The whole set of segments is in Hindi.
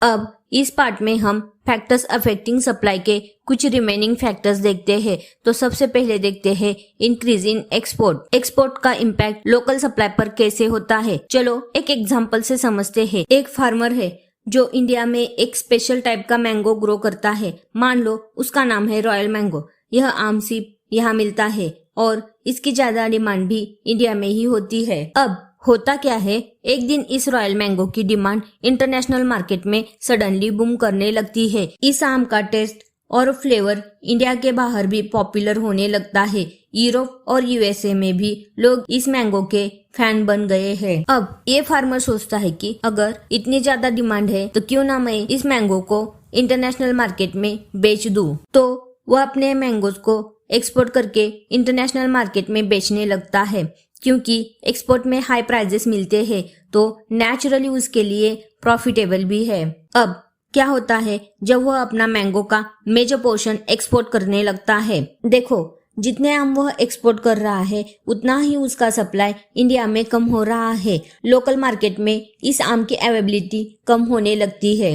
अब इस पार्ट में हम फैक्टर्स अफेक्टिंग सप्लाई के कुछ रिमेनिंग फैक्टर्स देखते हैं। तो सबसे पहले देखते हैं इंक्रीज इन एक्सपोर्ट। एक्सपोर्ट का इम्पैक्ट लोकल सप्लाई पर कैसे होता है, चलो एक एग्जांपल से समझते हैं। एक फार्मर है जो इंडिया में एक स्पेशल टाइप का मैंगो ग्रो करता है। मान लो उसका नाम है रॉयल मैंगो। यह आम सीप यहाँ मिलता है और इसकी ज्यादा डिमांड भी इंडिया में ही होती है। अब होता क्या है, एक दिन इस रॉयल मैंगो की डिमांड इंटरनेशनल मार्केट में सडनली बूम करने लगती है। इस आम का टेस्ट और फ्लेवर इंडिया के बाहर भी पॉपुलर होने लगता है। यूरोप और यूएसए में भी लोग इस मैंगो के फैन बन गए हैं। अब ये फार्मर सोचता है कि अगर इतनी ज्यादा डिमांड है तो क्यों ना मैं इस मैंगो को इंटरनेशनल मार्केट में बेच दूं। तो वह अपने मैंगोज को एक्सपोर्ट करके इंटरनेशनल मार्केट में बेचने लगता है। क्योंकि एक्सपोर्ट में हाई प्राइजेस मिलते हैं तो नेचुरली उसके लिए प्रॉफिटेबल भी है। अब क्या होता है, जब वह अपना मैंगो का मेजर पोर्शन एक्सपोर्ट करने लगता है, देखो जितने आम वह एक्सपोर्ट कर रहा है उतना ही उसका सप्लाई इंडिया में कम हो रहा है। लोकल मार्केट में इस आम की अवेलेबिलिटी कम होने लगती है।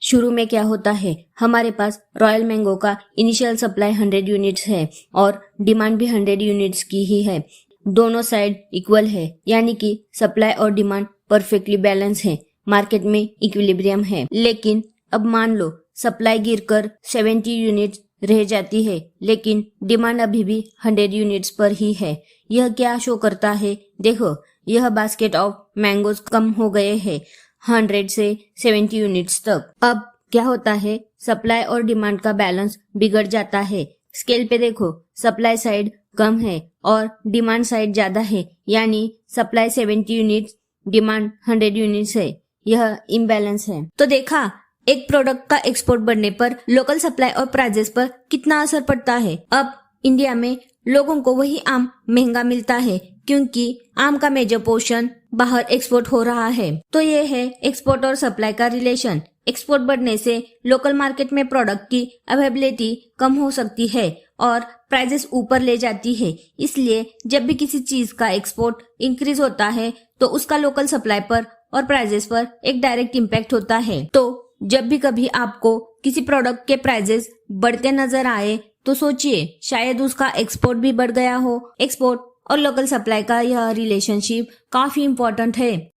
शुरू में क्या होता है, हमारे पास रॉयल मैंगो का इनिशियल सप्लाई 100 यूनिट्स है और डिमांड भी 100 यूनिट्स की ही है। दोनों साइड इक्वल है, यानी कि सप्लाई और डिमांड परफेक्टली बैलेंस है, मार्केट में इक्विलिब्रियम है। लेकिन अब मान लो सप्लाई गिरकर 70 यूनिट्स रह जाती है लेकिन डिमांड अभी भी 100 यूनिट्स पर ही है। यह क्या शो करता है, देखो यह बास्केट ऑफ मैंगोज कम हो गए हैं 100 से 70 यूनिट्स तक। अब क्या होता है, सप्लाई और डिमांड का बैलेंस बिगड़ जाता है। स्केल पे देखो, सप्लाई साइड कम है और डिमांड साइड ज्यादा है, यानी सप्लाई 70 यूनिट्स, डिमांड 100 यूनिट्स है। यह इम्बैलेंस है। तो देखा, एक प्रोडक्ट का एक्सपोर्ट बढ़ने पर लोकल सप्लाई और प्राइजेस पर कितना असर पड़ता है। अब इंडिया में लोगों को वही आम महंगा मिलता है क्योंकि आम का मेजर पोर्शन बाहर एक्सपोर्ट हो रहा है। तो ये है एक्सपोर्ट और सप्लाई का रिलेशन। एक्सपोर्ट बढ़ने से लोकल मार्केट में प्रोडक्ट की अवेलेबिलिटी कम हो सकती है और प्राइजेस ऊपर ले जाती है। इसलिए जब भी किसी चीज का एक्सपोर्ट इंक्रीज होता है तो उसका लोकल सप्लाई पर और प्राइजेस पर एक डायरेक्ट इम्पैक्ट होता है। तो जब भी कभी आपको किसी प्रोडक्ट के प्राइजेस बढ़ते नजर आए तो सोचिए शायद उसका एक्सपोर्ट भी बढ़ गया हो। एक्सपोर्ट और लोकल सप्लाई का यह रिलेशनशिप काफी इम्पोर्टेंट है।